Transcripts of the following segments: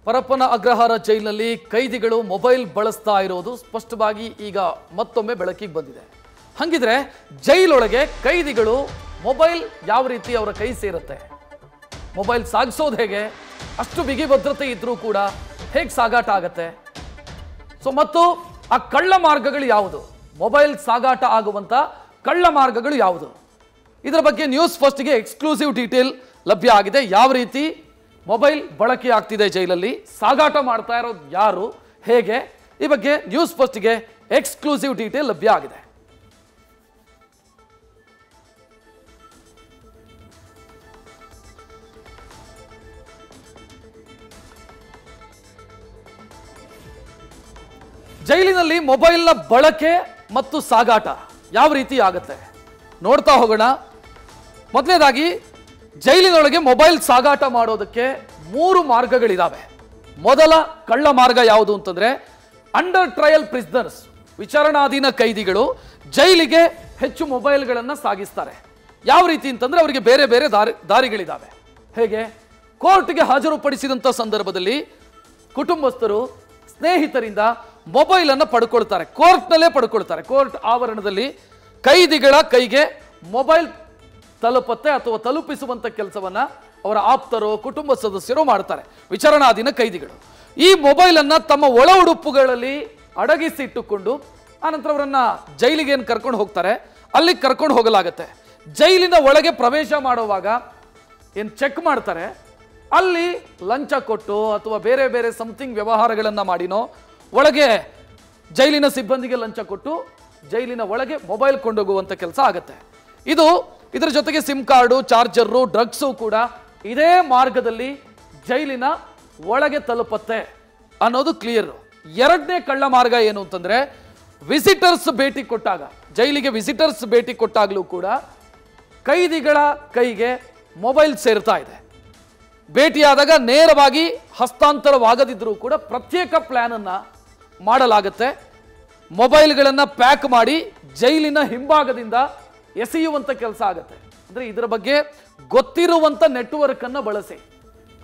ಪರಪ್ಪನ ಅಗ್ರಹಾರ ಜೈಲಿನಲ್ಲಿ ಕೈದಿಗಳು ಮೊಬೈಲ್ ಬಳಸ್ತಾ ಇರೋದು ಸ್ಪಷ್ಟವಾಗಿ ಈಗ ಮತ್ತೊಮ್ಮೆ ಬೆಳಕಿಗೆ ಬಂದಿದೆ. ಹಾಗಿದ್ರೆ ಜೈಲೊಳಗೆ ಕೈದಿಗಳು ಮೊಬೈಲ್ ಯಾವ ರೀತಿ ಅವರ ಕೈ ಸೇರುತ್ತೆ, ಮೊಬೈಲ್ ಸಾಗಿಸೋದು ಹೇಗೆ, ಅಷ್ಟು ಬಿಗಿ ಭದ್ರತೆ ಇದ್ರೂ ಕೂಡ ಹೇಗೆ ಸಾಗಾಟ ಆಗತ್ತೆ, ಮತ್ತು ಆ ಕಳ್ಳ ಮಾರ್ಗಗಳು ಯಾವುದು, ಮೊಬೈಲ್ ಸಾಗಾಟ ಆಗುವಂತ ಕಳ್ಳ ಮಾರ್ಗಗಳು ಯಾವುದು, ಇದರ ಬಗ್ಗೆ ನ್ಯೂಸ್ ಫಸ್ಟ್ಗೆ ಎಕ್ಸ್ಕ್ಲೂಸಿವ್ ಡೀಟೇಲ್ ಲಭ್ಯ ಆಗಿದೆ. ಯಾವ ರೀತಿ ಮೊಬೈಲ್ ಬಳಕೆ ಆಗ್ತಿದೆ ಜೈಲಲ್ಲಿ, ಸಾಗಾಟ ಮಾಡ್ತಾ ಇರೋದು ಯಾರು, ಹೇಗೆ, ಈ ಬಗ್ಗೆ ನ್ಯೂಸ್ ಫಸ್ಟ್ಗೆ ಎಕ್ಸ್ಕ್ಲೂಸಿವ್ ಡೀಟೇಲ್ ಲಭ್ಯ ಆಗಿದೆ. ಜೈಲಿನಲ್ಲಿ ಮೊಬೈಲ್ನ ಬಳಕೆ ಮತ್ತು ಸಾಗಾಟ ಯಾವ ರೀತಿ ಆಗುತ್ತೆ ನೋಡ್ತಾ ಹೋಗೋಣ. ಮೊದಲನೇದಾಗಿ ಜೈಲಿನೊಳಗೆ ಮೊಬೈಲ್ ಸಾಗಾಟ ಮಾಡೋದಕ್ಕೆ 3 ಮಾರ್ಗಗಳಿದಾವೆ. ಮೊದಲ ಕಳ್ಳ ಮಾರ್ಗ ಯಾವುದು ಅಂತಂದ್ರೆ, ಅಂಡರ್ ಟ್ರಯಲ್ ಪ್ರಿಸನರ್ಸ್, ವಿಚಾರಣಾಧೀನ ಕೈದಿಗಳು ಜೈಲಿಗೆ ಹೆಚ್ಚು ಮೊಬೈಲ್ಗಳನ್ನು ಸಾಗಿಸ್ತಾರೆ. ಯಾವ ರೀತಿ ಅಂತಂದ್ರೆ ಅವರಿಗೆ ಬೇರೆ ಬೇರೆ ದಾರಿಗಳಿದಾವೆ. ಹೇಗೆ, ಕೋರ್ಟ್ಗೆ ಹಾಜರುಪಡಿಸಿದಂಥ ಸಂದರ್ಭದಲ್ಲಿ ಕುಟುಂಬಸ್ಥರು ಸ್ನೇಹಿತರಿಂದ ಮೊಬೈಲ್ ಅನ್ನು ಪಡ್ಕೊಳ್ತಾರೆ, ಕೋರ್ಟ್ನಲ್ಲೇ ಪಡ್ಕೊಳ್ತಾರೆ. ಕೋರ್ಟ್ ಆವರಣದಲ್ಲಿ ಕೈದಿಗಳ ಕೈಗೆ ಮೊಬೈಲ್ ತಲುಪತ್ತೆ ಅಥವಾ ತಲುಪಿಸುವಂತ ಕೆಲಸವನ್ನ ಅವರ ಆಪ್ತರು, ಕುಟುಂಬ ಸದಸ್ಯರು ಮಾಡ್ತಾರೆ. ವಿಚಾರಣಾಧೀನ ಕೈದಿಗಳು ಈ ಮೊಬೈಲ್ ಅನ್ನ ತಮ್ಮ ಒಳ ಉಡುಪುಗಳಲ್ಲಿ ಅಡಗಿಸಿಟ್ಟುಕೊಂಡು ಆನಂತರ ಅವರನ್ನ ಜೈಲಿಗೆ ಏನು ಕರ್ಕೊಂಡು ಹೋಗ್ತಾರೆ, ಅಲ್ಲಿ ಕರ್ಕೊಂಡು ಹೋಗಲಾಗತ್ತೆ. ಜೈಲಿನ ಒಳಗೆ ಪ್ರವೇಶ ಮಾಡುವಾಗ ಏನು ಚೆಕ್ ಮಾಡ್ತಾರೆ, ಅಲ್ಲಿ ಲಂಚ ಕೊಟ್ಟು ಅಥವಾ ಬೇರೆ ಬೇರೆ ಸಮಥಿಂಗ್ ವ್ಯವಹಾರಗಳನ್ನ ಮಾಡಿನೋ ಒಳಗೆ ಜೈಲಿನ ಸಿಬ್ಬಂದಿಗೆ ಲಂಚ ಕೊಟ್ಟು ಜೈಲಿನ ಒಳಗೆ ಮೊಬೈಲ್ ಕೊಂಡೋಗುವಂತ ಕೆಲಸ ಆಗುತ್ತೆ. ಇದರ ಜೊತೆಗೆ ಸಿಮ್ ಕಾರ್ಡು, ಚಾರ್ಜರು, ಡ್ರಗ್ಸು ಕೂಡ ಇದೇ ಮಾರ್ಗದಲ್ಲಿ ಜೈಲಿನ ಒಳಗೆ ತಲುಪತ್ತೆ ಅನ್ನೋದು ಕ್ಲಿಯರ್. ಎರಡನೇ ಕಳ್ಳ ಮಾರ್ಗ ಏನು ಅಂತಂದ್ರೆ, ವಿಸಿಟರ್ಸ್ ಭೇಟಿ ಕೊಟ್ಟಾಗ, ಜೈಲಿಗೆ ವಿಸಿಟರ್ಸ್ ಭೇಟಿ ಕೊಟ್ಟಾಗಲೂ ಕೂಡ ಕೈದಿಗಳ ಕೈಗೆ ಮೊಬೈಲ್ ಸೇರ್ತಾ ಇದೆ. ಭೇಟಿಯಾದಾಗ ನೇರವಾಗಿ ಹಸ್ತಾಂತರವಾಗದಿದ್ರೂ ಕೂಡ ಪ್ರತ್ಯೇಕ ಪ್ಲಾನ್ ಅನ್ನ ಮಾಡಲಾಗುತ್ತೆ. ಮೊಬೈಲ್ಗಳನ್ನು ಪ್ಯಾಕ್ ಮಾಡಿ ಜೈಲಿನ ಹಿಂಭಾಗದಿಂದ ಎಸೆಯುವಂತ ಕೆಲಸ ಆಗುತ್ತೆ. ಅಂದ್ರೆ ಇದರ ಬಗ್ಗೆ ಗೊತ್ತಿರುವಂತ ನೆಟ್ವರ್ಕ್ ಅನ್ನು ಬಳಸಿ,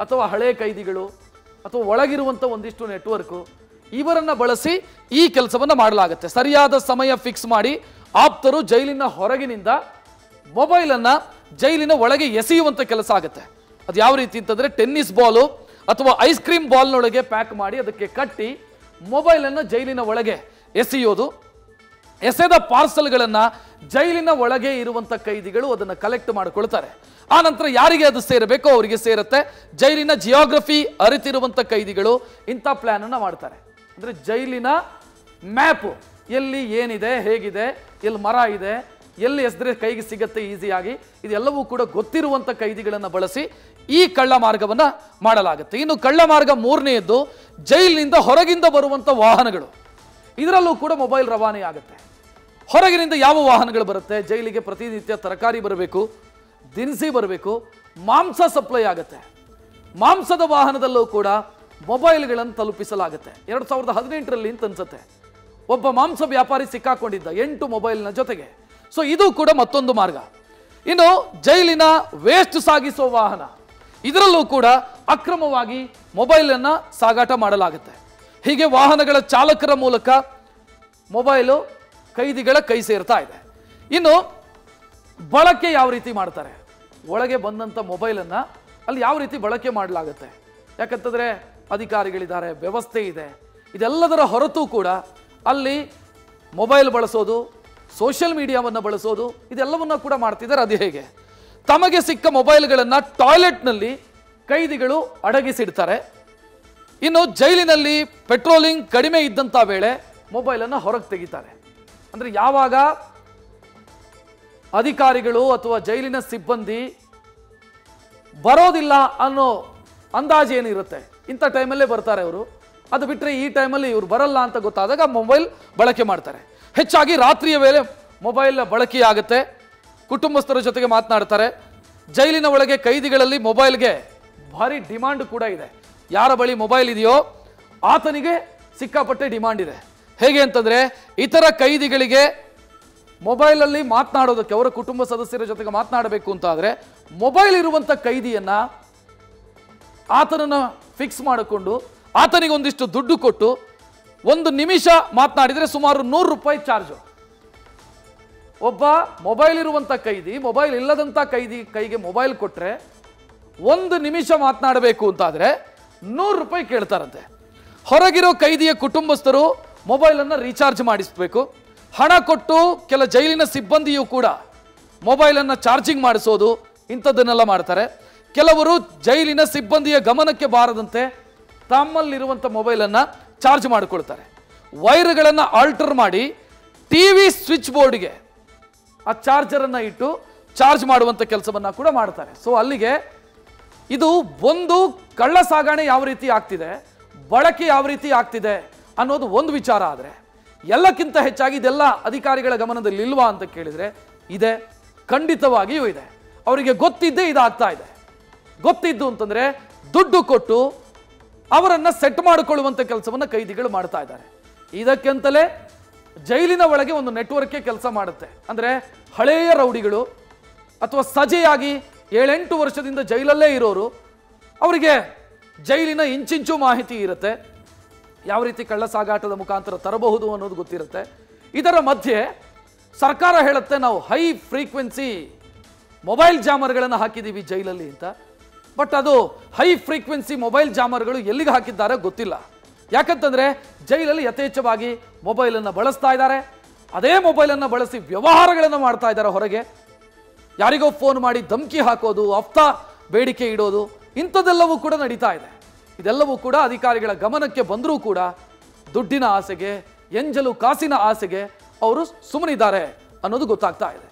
ಅಥವಾ ಹಳೆ ಕೈದಿಗಳು ಅಥವಾ ಒಳಗಿರುವಂತ ಒಂದಿಷ್ಟು ನೆಟ್ವರ್ಕ್ ಇವರನ್ನ ಬಳಸಿ ಈ ಕೆಲಸವನ್ನ ಮಾಡಲಾಗುತ್ತೆ. ಸರಿಯಾದ ಸಮಯ ಫಿಕ್ಸ್ ಮಾಡಿ ಆಪ್ತರು ಜೈಲಿನ ಹೊರಗಿನಿಂದ ಮೊಬೈಲ್ ಅನ್ನ ಜೈಲಿನ ಒಳಗೆ ಎಸೆಯುವಂತ ಕೆಲಸ ಆಗುತ್ತೆ. ಅದು ಯಾವ ರೀತಿ ಅಂತಂದ್ರೆ, ಟೆನ್ನಿಸ್ ಬಾಲು ಅಥವಾ ಐಸ್ ಕ್ರೀಮ್ ಬಾಲ್ನೊಳಗೆ ಪ್ಯಾಕ್ ಮಾಡಿ ಅದಕ್ಕೆ ಕಟ್ಟಿ ಮೊಬೈಲ್ ಅನ್ನು ಜೈಲಿನ ಒಳಗೆ ಎಸೆಯೋದು. ಎಸೆದ ಪಾರ್ಸಲ್ಗಳನ್ನ ಜೈಲಿನ ಒಳಗೆ ಇರುವಂತ ಕೈದಿಗಳು ಅದನ್ನು ಕಲೆಕ್ಟ್ ಮಾಡಿಕೊಳ್ತಾರೆ. ಆ ನಂತರ ಯಾರಿಗೆ ಅದು ಸೇರಬೇಕೋ ಅವರಿಗೆ ಸೇರುತ್ತೆ. ಜೈಲಿನ ಜಿಯೋಗ್ರಫಿ ಅರಿತಿರುವಂತ ಕೈದಿಗಳು ಇಂಥ ಪ್ಲಾನ್ ಅನ್ನ ಮಾಡ್ತಾರೆ. ಅಂದ್ರೆ ಜೈಲಿನ ಮ್ಯಾಪ್, ಎಲ್ಲಿ ಏನಿದೆ, ಹೇಗಿದೆ, ಎಲ್ಲಿ ಮರ ಇದೆ, ಎಲ್ಲಿ ಎಸೆದ್ರೆ ಕೈಗೆ ಸಿಗತ್ತೆ ಈಸಿಯಾಗಿ, ಇದೆಲ್ಲವೂ ಕೂಡ ಗೊತ್ತಿರುವಂತ ಕೈದಿಗಳನ್ನು ಬಳಸಿ ಈ ಕಳ್ಳ ಮಾರ್ಗವನ್ನ ಮಾಡಲಾಗುತ್ತೆ. ಇನ್ನು ಕಳ್ಳ ಮಾರ್ಗ 3ನೇದ್ದು, ಜೈಲಿನಿಂದ ಹೊರಗಿಂದ ಬರುವಂತ ವಾಹನಗಳು, ಇದರಲ್ಲೂ ಕೂಡ ಮೊಬೈಲ್ ರವಾನೆ ಆಗುತ್ತೆ. ಹೊರಗಿನಿಂದ ಯಾವ ವಾಹನಗಳು ಬರುತ್ತೆ, ಜೈಲಿಗೆ ಪ್ರತಿನಿತ್ಯ ತರಕಾರಿ ಬರಬೇಕು, ದಿನಸಿ ಬರಬೇಕು, ಮಾಂಸ ಸಪ್ಲೈ ಆಗುತ್ತೆ. ಮಾಂಸದ ವಾಹನದಲ್ಲೂ ಕೂಡ ಮೊಬೈಲ್ಗಳನ್ನು ತಲುಪಿಸಲಾಗುತ್ತೆ. 2018ರಲ್ಲಿ ಅಂತ ಅನ್ಸುತ್ತೆ, ಒಬ್ಬ ಮಾಂಸ ವ್ಯಾಪಾರಿ ಸಿಕ್ಕಾಕೊಂಡಿದ್ದ 8 ಮೊಬೈಲ್ನ ಜೊತೆಗೆ. ಸೊ ಇದು ಕೂಡ ಮತ್ತೊಂದು ಮಾರ್ಗ. ಇನ್ನು ಜೈಲಿನ ವೇಸ್ಟ್ ಸಾಗಿಸೋ ವಾಹನ, ಇದರಲ್ಲೂ ಕೂಡ ಅಕ್ರಮವಾಗಿ ಮೊಬೈಲ್ ಅನ್ನ ಸಾಗಾಟ ಮಾಡಲಾಗುತ್ತೆ. ಹೀಗೆ ವಾಹನಗಳ ಚಾಲಕರ ಮೂಲಕ ಮೊಬೈಲು ಕೈದಿಗಳ ಕೈ ಸೇರ್ತಾ ಇದೆ. ಇನ್ನು ಬಳಕೆ ಯಾವ ರೀತಿ ಮಾಡ್ತಾರೆ, ಒಳಗೆ ಬಂದಂತ ಮೊಬೈಲ್ ಅನ್ನ ಅಲ್ಲಿ ಯಾವ ರೀತಿ ಬಳಕೆ ಮಾಡಲಾಗುತ್ತೆ, ಯಾಕಂತಂದ್ರೆ ಅಧಿಕಾರಿಗಳಿದ್ದಾರೆ, ವ್ಯವಸ್ಥೆ ಇದೆ. ಇದೆಲ್ಲದರ ಹೊರತು ಕೂಡ ಅಲ್ಲಿ ಮೊಬೈಲ್ ಬಳಸೋದು, ಸೋಷಿಯಲ್ ಮೀಡಿಯಾವನ್ನು ಬಳಸೋದು, ಇದೆಲ್ಲವನ್ನ ಕೂಡ ಮಾಡ್ತಿದ್ದಾರೆ. ಅದು ಹೇಗೆ, ತಮಗೆ ಸಿಕ್ಕ ಮೊಬೈಲ್ಗಳನ್ನು ಟಾಯ್ಲೆಟ್ನಲ್ಲಿ ಕೈದಿಗಳು ಅಡಗಿಸಿಡ್ತಾರೆ. ಇನ್ನು ಜೈಲಿನಲ್ಲಿ ಪೆಟ್ರೋಲಿಂಗ್ ಕಡಿಮೆ ಇದ್ದಂಥ ವೇಳೆ ಮೊಬೈಲನ್ನು ಹೊರಗೆ ತೆಗಿತಾರೆ. ಅಂದರೆ ಯಾವಾಗ ಅಧಿಕಾರಿಗಳು ಅಥವಾ ಜೈಲಿನ ಸಿಬ್ಬಂದಿ ಬರೋದಿಲ್ಲ ಅನ್ನೋ ಅಂದಾಜು ಏನಿರುತ್ತೆ, ಇಂಥ ಟೈಮಲ್ಲೇ ಬರ್ತಾರೆ ಅವರು. ಅದು ಬಿಟ್ಟರೆ ಈ ಟೈಮಲ್ಲಿ ಇವ್ರು ಬರಲ್ಲ ಅಂತ ಗೊತ್ತಾದಾಗ ಮೊಬೈಲ್ ಬಳಕೆ ಮಾಡ್ತಾರೆ. ಹೆಚ್ಚಾಗಿ ರಾತ್ರಿಯ ವೇಳೆ ಮೊಬೈಲ್ ಬಳಕೆ ಆಗುತ್ತೆ. ಕುಟುಂಬಸ್ಥರ ಜೊತೆಗೆ ಮಾತನಾಡ್ತಾರೆ. ಜೈಲಿನ ಒಳಗೆ ಕೈದಿಗಳಲ್ಲಿ ಮೊಬೈಲ್ಗೆ ಭಾರಿ ಡಿಮಾಂಡ್ ಕೂಡ ಇದೆ. ಯಾರ ಬಳಿ ಮೊಬೈಲ್ ಇದೆಯೋ ಆತನಿಗೆ ಸಿಕ್ಕಾಪಟ್ಟೆ ಡಿಮಾಂಡ್ ಇದೆ. ಹೇಗೆ ಅಂತಂದ್ರೆ, ಇತರ ಕೈದಿಗಳಿಗೆ ಮೊಬೈಲಲ್ಲಿ ಮಾತನಾಡೋದಕ್ಕೆ, ಅವರ ಕುಟುಂಬ ಸದಸ್ಯರ ಜೊತೆಗೆ ಮಾತನಾಡಬೇಕು ಅಂತ ಆದರೆ ಮೊಬೈಲ್ ಇರುವಂಥ ಕೈದಿಯನ್ನ ಆತನನ್ನು ಫಿಕ್ಸ್ ಮಾಡಿಕೊಂಡು ಆತನಿಗೆ ಒಂದಿಷ್ಟು ದುಡ್ಡು ಕೊಟ್ಟು 1 ನಿಮಿಷ ಮಾತನಾಡಿದರೆ ಸುಮಾರು 100 ರೂಪಾಯಿ ಚಾರ್ಜು. ಒಬ್ಬ ಮೊಬೈಲ್ ಇರುವಂಥ ಕೈದಿ, ಮೊಬೈಲ್ ಇಲ್ಲದಂಥ ಕೈಗೆ ಮೊಬೈಲ್ ಕೊಟ್ಟರೆ 1 ನಿಮಿಷ ಮಾತನಾಡಬೇಕು ಅಂತಾದರೆ 100 ರೂಪಾಯಿ ಕೇಳ್ತಾರಂತೆ. ಹೊರಗಿರೋ ಕೈದಿಯ ಕುಟುಂಬಸ್ಥರು ಮೊಬೈಲನ್ನು ರೀಚಾರ್ಜ್ ಮಾಡಿಸಬೇಕು. ಹಣ ಕೊಟ್ಟು ಕೆಲ ಜೈಲಿನ ಸಿಬ್ಬಂದಿಯೂ ಕೂಡ ಮೊಬೈಲನ್ನು ಚಾರ್ಜಿಂಗ್ ಮಾಡಿಸೋದು ಇಂಥದ್ದನ್ನೆಲ್ಲ ಮಾಡ್ತಾರೆ. ಕೆಲವರು ಜೈಲಿನ ಸಿಬ್ಬಂದಿಯ ಗಮನಕ್ಕೆ ಬಾರದಂತೆ ತಮ್ಮಲ್ಲಿರುವಂಥ ಮೊಬೈಲನ್ನು ಚಾರ್ಜ್ ಮಾಡಿಕೊಳ್ತಾರೆ. ವೈರ್ಗಳನ್ನು ಆಲ್ಟರ್ ಮಾಡಿ ಟಿವಿ ಸ್ವಿಚ್ ಬೋರ್ಡ್ಗೆ ಆ ಚಾರ್ಜರನ್ನು ಇಟ್ಟು ಚಾರ್ಜ್ ಮಾಡುವಂಥ ಕೆಲಸವನ್ನು ಕೂಡ ಮಾಡ್ತಾರೆ. ಸೊ ಅಲ್ಲಿಗೆ ಇದು ಒಂದು ಕಳ್ಳ ಸಾಗಣೆ ಯಾವ ರೀತಿ ಆಗ್ತಿದೆ, ಬಳಕೆ ಯಾವ ರೀತಿ ಆಗ್ತಿದೆ ಅನ್ನೋದು ಒಂದು ವಿಚಾರ. ಆದರೆ ಎಲ್ಲಕ್ಕಿಂತ ಹೆಚ್ಚಾಗಿ ಇದೆಲ್ಲ ಅಧಿಕಾರಿಗಳ ಗಮನದಲ್ಲಿ ಇಲ್ವಾ ಅಂತ ಕೇಳಿದರೆ ಇದೆ, ಖಂಡಿತವಾಗಿಯೂ ಇದೆ. ಅವರಿಗೆ ಗೊತ್ತಿದ್ದೇ ಇದಾಗ್ತಾ ಇದೆ. ಗೊತ್ತಿದ್ದು ಅಂತಂದರೆ ದುಡ್ಡು ಕೊಟ್ಟು ಅವರನ್ನು ಸೆಟ್ ಮಾಡಿಕೊಳ್ಳುವಂಥ ಕೆಲಸವನ್ನು ಕೈದಿಗಳು ಮಾಡ್ತಾ ಇದ್ದಾರೆ. ಇದಕ್ಕೆಂತಲೇ ಜೈಲಿನ ಒಳಗೆ ಒಂದು ನೆಟ್ವರ್ಕೇ ಕೆಲಸ ಮಾಡುತ್ತೆ. ಅಂದರೆ ಹಳೆಯ ರೌಡಿಗಳು ಅಥವಾ ಸಜೆಯಾಗಿ 7-8 ವರ್ಷದಿಂದ ಜೈಲಲ್ಲೇ ಇರೋರು, ಅವರಿಗೆ ಜೈಲಿನ ಇಂಚಿಂಚು ಮಾಹಿತಿ ಇರುತ್ತೆ, ಯಾವ ರೀತಿ ಕಳ್ಳ ಸಾಗಾಟದ ಮುಖಾಂತರ ತರಬಹುದು ಅನ್ನೋದು ಗೊತ್ತಿರುತ್ತೆ. ಇದರ ಮಧ್ಯೆ ಸರ್ಕಾರ ಹೇಳುತ್ತೆ ನಾವು ಹೈ ಫ್ರೀಕ್ವೆನ್ಸಿ ಮೊಬೈಲ್ ಜಾಮರ್ಗಳನ್ನು ಹಾಕಿದ್ದೀವಿ ಜೈಲಲ್ಲಿ ಅಂತ. ಬಟ್ ಅದು ಹೈ ಫ್ರೀಕ್ವೆನ್ಸಿ ಮೊಬೈಲ್ ಜಾಮರ್ಗಳು ಎಲ್ಲಿಗೆ ಹಾಕಿದ್ದಾರೆ ಗೊತ್ತಿಲ್ಲ. ಯಾಕಂತಂದರೆ ಜೈಲಲ್ಲಿ ಯಥೇಚ್ಛವಾಗಿ ಮೊಬೈಲನ್ನು ಬಳಸ್ತಾ ಇದ್ದಾರೆ. ಅದೇ ಮೊಬೈಲನ್ನು ಬಳಸಿ ವ್ಯವಹಾರಗಳನ್ನು ಮಾಡ್ತಾ ಇದ್ದಾರೆ. ಹೊರಗೆ ಯಾರಿಗೋ ಫೋನ್ ಮಾಡಿ ಧಮಕಿ ಹಾಕೋದು, ಹಫ್ತಾ ಬೇಡಿಕೆ ಇಡೋದು, ಇಂಥದ್ದೆಲ್ಲವೂ ಕೂಡ ನಡೀತಾ ಇದೆ. ಇದೆಲ್ಲವೂ ಕೂಡ ಅಧಿಕಾರಿಗಳ ಗಮನಕ್ಕೆ ಬಂದರೂ ಕೂಡ ದುಡ್ಡಿನ ಆಸೆಗೆ, ಎಂಜಲು ಕಾಸಿನ ಆಸೆಗೆ ಅವರು ಸುಮ್ಮನಿದ್ದಾರೆ ಅನ್ನೋದು ಗೊತ್ತಾಗ್ತಾ ಇದೆ.